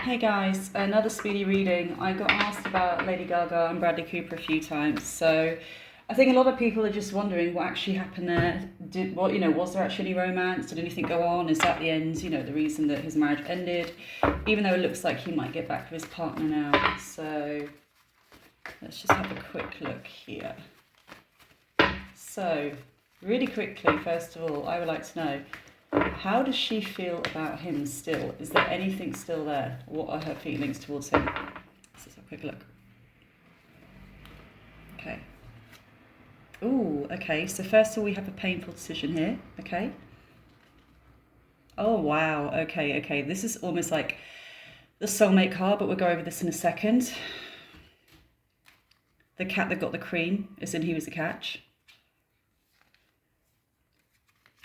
Hey guys, another speedy reading. I got asked about Lady Gaga and Bradley Cooper a few times, so I think a lot of people are just wondering what actually happened there. Was there actually any romance? Did anything go on? Is that the end, the reason that his marriage ended? Even though it looks like he might get back with his partner now. So let's just have a quick look here. So, really quickly, first of all, I would like to know, how does she feel about him still? Is there anything still there? What are her feelings towards him? Let's just have a quick look. Okay. Ooh, okay. So first of all, we have a painful decision here. Okay. Oh, wow. Okay. This is almost like the soulmate card, but we'll go over this in a second. The cat that got the cream, as in he was a catch.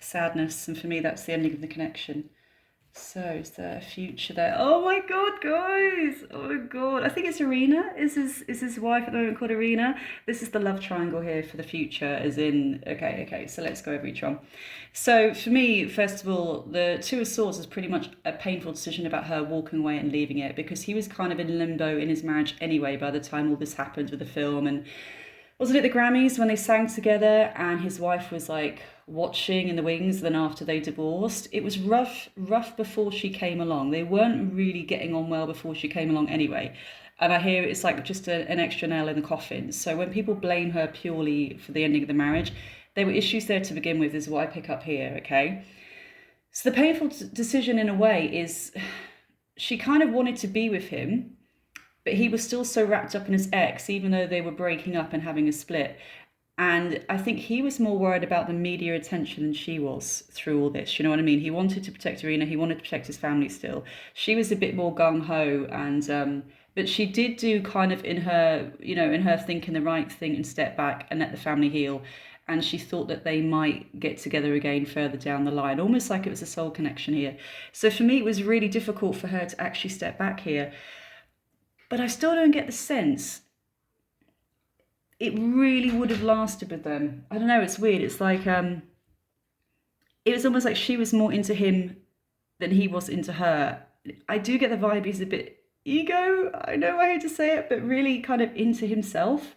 Sadness, and for me that's the ending of the connection. So is there a future there? Oh my god, guys, oh my god, I think it's Irina is his wife at the moment, called Irina. This is the love triangle here for the future, as in okay, so let's go over each one. So for me, first of all, the Two of Swords is pretty much a painful decision about her walking away and leaving it, because he was kind of in limbo in his marriage anyway by the time all this happened with the film. And wasn't it the Grammys when they sang together and his wife was like watching in the wings, then after they divorced? It was rough before she came along. They weren't really getting on well before she came along anyway. And I hear it's like just an extra nail in the coffin. So when people blame her purely for the ending of the marriage, there were issues there to begin with, is what I pick up here, okay? So the painful decision in a way is she kind of wanted to be with him, but he was still so wrapped up in his ex, even though they were breaking up and having a split. And I think he was more worried about the media attention than she was through all this. You know what I mean? He wanted to protect Irina. He wanted to protect his family still. She was a bit more gung-ho, and but she did do kind of in her thinking the right thing and step back and let the family heal. And she thought that they might get together again further down the line, almost like it was a soul connection here. So for me, it was really difficult for her to actually step back here. But I still don't get the sense it really would have lasted with them. I don't know, it's weird. It's like, it was almost like she was more into him than he was into her. I do get the vibe he's a bit ego, I know I hate to say it, but really kind of into himself.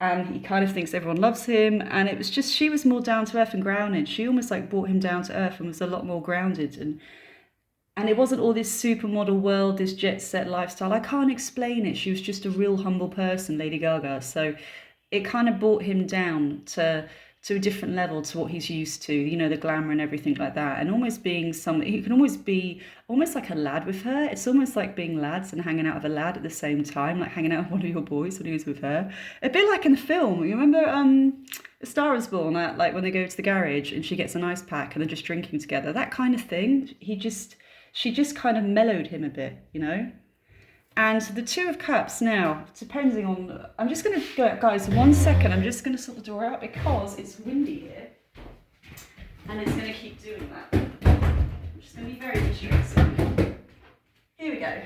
And he kind of thinks everyone loves him. And it was just, she was more down to earth and grounded. She almost like brought him down to earth and was a lot more grounded. And it wasn't all this supermodel world, this jet set lifestyle. I can't explain it. She was just a real humble person, Lady Gaga. So it kind of brought him down to a different level to what he's used to, the glamour and everything like that. And almost being he can almost be almost like a lad with her. It's almost like being lads and hanging out with a lad at the same time, like hanging out with one of your boys when he was with her. A bit like in the film. You remember A Star is Born, like when they go to the garage and she gets an ice pack and they're just drinking together, that kind of thing. She just kind of mellowed him a bit, And the Two of Cups now, depending on... I'm just going to go, guys, 1 second. I'm just going to sort the door out because it's windy here. And it's going to keep doing that. I'm just going to be very distracted. Here we go.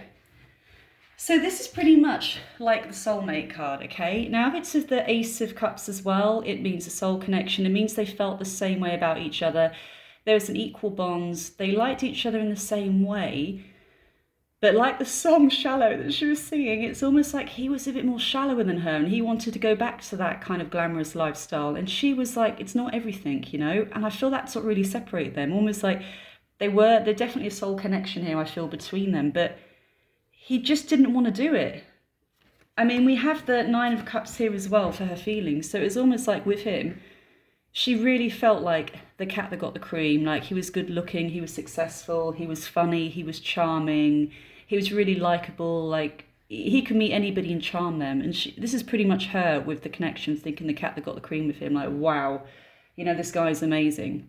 So this is pretty much like the soulmate card, okay? Now, if it's of the Ace of Cups as well, it means a soul connection. It means they felt the same way about each other. There was an equal bond. They liked each other in the same way. But like the song Shallow that she was singing, it's almost like he was a bit more shallower than her and he wanted to go back to that kind of glamorous lifestyle. And she was like, it's not everything, And I feel that's what really separated them. Almost like they're definitely a soul connection here, I feel, between them. But he just didn't want to do it. I mean, we have the Nine of Cups here as well for her feelings. So it's almost like with him, she really felt like the cat that got the cream. Like, he was good looking, he was successful, he was funny, he was charming, he was really likable. Like, he could meet anybody and charm them. And this is pretty much her with the connection, thinking the cat that got the cream with him. Like, wow, this guy's amazing.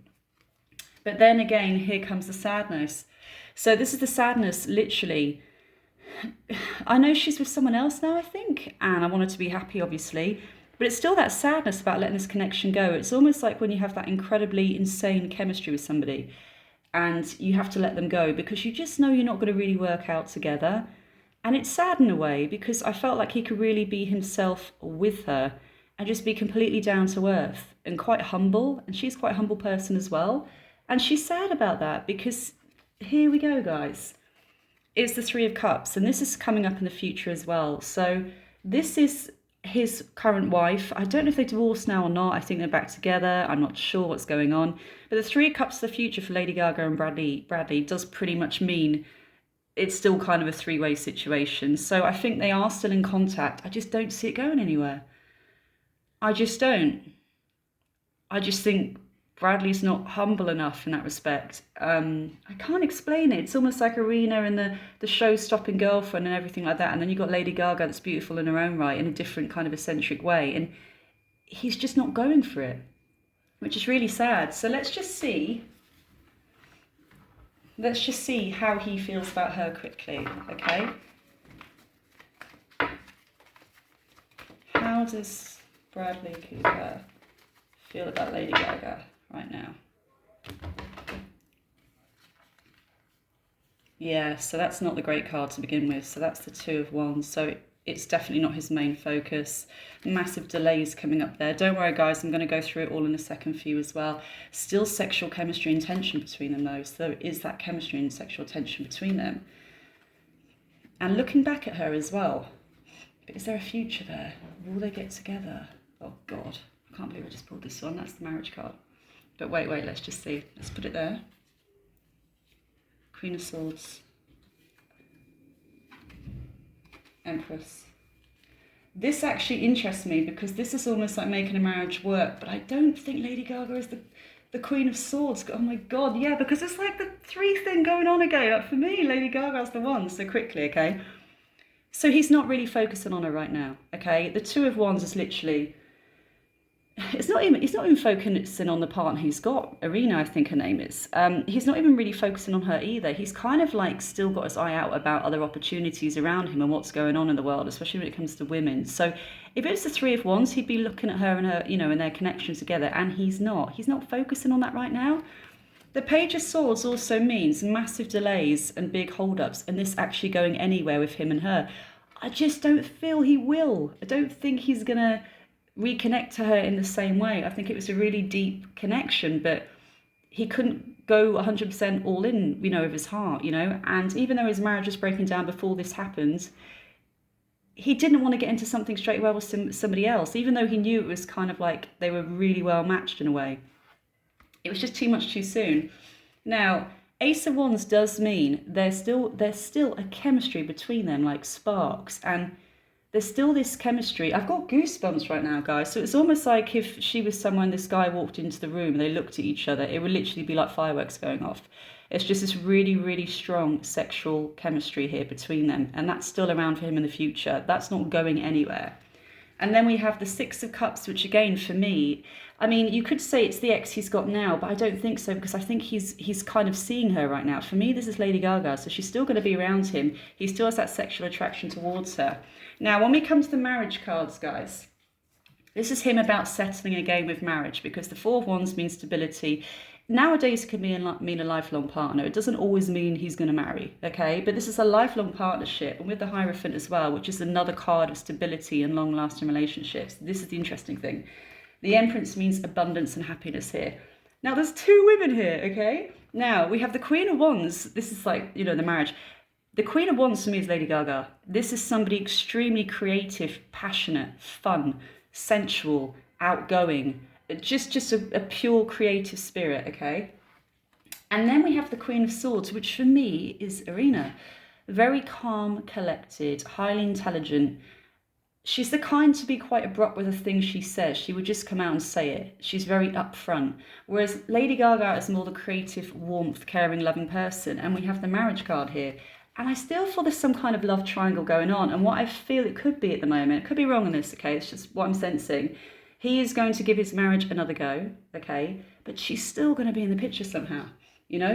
But then again, here comes the sadness. So this is the sadness, literally. I know she's with someone else now, I think, and I want her to be happy, obviously. But it's still that sadness about letting this connection go. It's almost like when you have that incredibly insane chemistry with somebody and you have to let them go because you just know you're not going to really work out together. And it's sad in a way because I felt like he could really be himself with her and just be completely down to earth and quite humble. And she's quite a humble person as well. And she's sad about that because here we go, guys. is the Three of Cups, and this is coming up in the future as well. So this is his current wife. I don't know if they divorced now or not. I think they're back together. I'm not sure what's going on. But the Three of Cups of the future for Lady Gaga and Bradley does pretty much mean it's still kind of a three-way situation. So I think they are still in contact. I just don't see it going anywhere. I just don't. I just think Bradley's not humble enough in that respect. I can't explain it. It's almost like Irina and the show-stopping girlfriend and everything like that. And then you've got Lady Gaga that's beautiful in her own right in a different kind of eccentric way. And he's just not going for it, which is really sad. So let's just see how he feels about her quickly, okay? How does Bradley Cooper feel about Lady Gaga right now? Yeah, so that's not the great card to begin with. So that's the Two of Wands. So it's definitely not his main focus. Massive delays coming up there. Don't worry, guys. I'm going to go through it all in a second for you as well. Still sexual chemistry and tension between them, though. So there is that chemistry and sexual tension between them. And looking back at her as well. But is there a future there? Will they get together? Oh, God. I can't believe I just pulled this one. That's the marriage card. But wait, let's just see. Let's put it there. Queen of Swords. Empress. This actually interests me because this is almost like making a marriage work, but I don't think Lady Gaga is the Queen of Swords. Oh my God, yeah, because it's like the three thing going on again. Like for me, Lady Gaga's the one, so quickly, okay? So he's not really focusing on her right now, okay? The Two of Wands is literally, he's not even focusing on the partner he's got. Irina, I think her name is. He's not even really focusing on her either. He's kind of like still got his eye out about other opportunities around him and what's going on in the world, especially when it comes to women. So if it's the Three of Wands, he'd be looking at her and her, and their connection together, and he's not. He's not focusing on that right now. The Page of Swords also means massive delays and big holdups, and this actually going anywhere with him and her. I just don't feel he will. I don't think he's gonna reconnect to her in the same way. I think it was a really deep connection, but he couldn't go 100% all in, with his heart, and even though his marriage was breaking down before this happened, he didn't want to get into something straight away with somebody else, even though he knew it was kind of like they were really well matched in a way. It was just too much too soon. Now, Ace of Wands does mean there's still a chemistry between them, like sparks, and there's still this chemistry. I've got goosebumps right now, guys. So it's almost like if she was someone, this guy walked into the room and they looked at each other, it would literally be like fireworks going off. It's just this really, really strong sexual chemistry here between them. And that's still around for him in the future. That's not going anywhere. And then we have the Six of Cups, which again, for me, I mean, you could say it's the ex he's got now, but I don't think so, because I think he's kind of seeing her right now. For me, this is Lady Gaga, so she's still going to be around him. He still has that sexual attraction towards her. Now, when we come to the marriage cards, guys, this is him about settling again with marriage, because the Four of Wands means stability. Nowadays, it can mean a lifelong partner. It doesn't always mean he's going to marry, okay? But this is a lifelong partnership, and with the Hierophant as well, which is another card of stability and long-lasting relationships. This is the interesting thing. The Empress means abundance and happiness here. Now, there's two women here, okay? Now, we have the Queen of Wands. This is like, the marriage. The Queen of Wands to me is Lady Gaga. This is somebody extremely creative, passionate, fun, sensual, outgoing, just a pure creative spirit, okay? And then we have the Queen of Swords, which for me is Irina. Very calm, collected, highly intelligent. She's the kind to be quite abrupt with the things she says. She would just come out and say it. She's very upfront. Whereas Lady Gaga is more the creative, warmth, caring, loving person. And we have the marriage card here. And I still feel there's some kind of love triangle going on. And what I feel it could be at the moment, it could be wrong on this, okay? It's just what I'm sensing. He is going to give his marriage another go, okay? But she's still going to be in the picture somehow.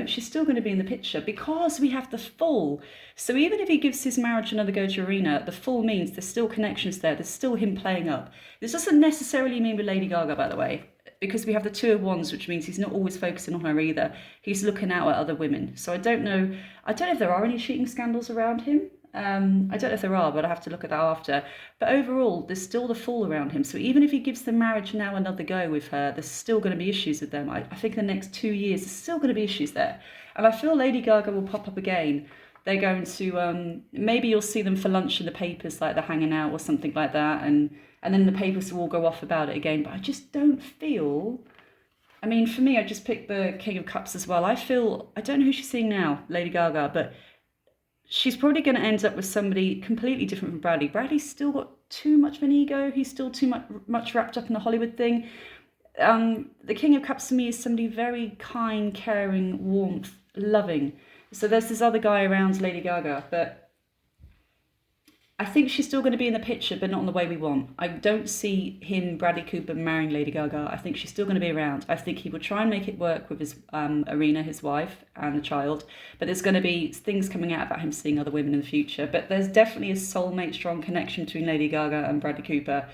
She's still going to be in the picture because we have the Fool. So even if he gives his marriage another go to Irina, the Fool means there's still connections there. There's still him playing up. This doesn't necessarily mean with Lady Gaga, by the way, because we have the Two of Wands, which means he's not always focusing on her either. He's looking out at other women. So I don't know if there are any cheating scandals around him. I don't know if there are, but I have to look at that after. But overall, there's still the Fool around him. So even if he gives the marriage now another go with her, there's still going to be issues with them. I think in the next 2 years, there's still going to be issues there. And I feel Lady Gaga will pop up again. They're going to maybe you'll see them for lunch in the papers, like they're hanging out or something like that, and then the papers will all go off about it again. But I just don't feel. I mean, for me, I just picked the King of Cups as well. I don't know who she's seeing now, Lady Gaga, but she's probably going to end up with somebody completely different from Bradley. Bradley's still got too much of an ego. He's still too much wrapped up in the Hollywood thing. The King of Cups to me is somebody very kind, caring, warmth, loving. So there's this other guy around Lady Gaga, but I think she's still going to be in the picture, but not in the way we want. I don't see him, Bradley Cooper, marrying Lady Gaga. I think she's still going to be around. I think he will try and make it work with his Irina, his wife, and the child. But there's going to be things coming out about him seeing other women in the future. But there's definitely a soulmate, strong connection between Lady Gaga and Bradley Cooper.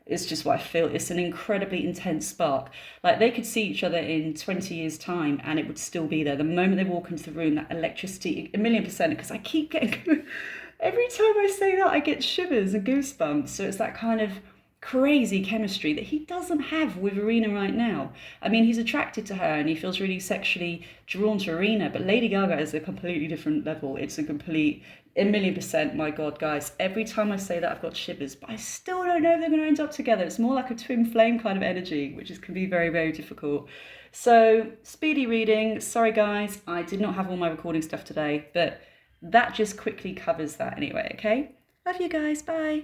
It's just what I feel. It's an incredibly intense spark. Like, they could see each other in 20 years' time and it would still be there. The moment they walk into the room, that electricity, 1,000,000%, because I keep getting... Every time I say that, I get shivers and goosebumps. So it's that kind of crazy chemistry that he doesn't have with Irina right now. I mean, he's attracted to her and he feels really sexually drawn to Irina, but Lady Gaga is a completely different level. It's a complete 1,000,000%. My God, guys, every time I say that, I've got shivers, but I still don't know if they're going to end up together. It's more like a twin flame kind of energy, which can be very, very difficult. So, speedy reading. Sorry, guys, I did not have all my recording stuff today, but that just quickly covers that anyway, okay? Love you guys, bye.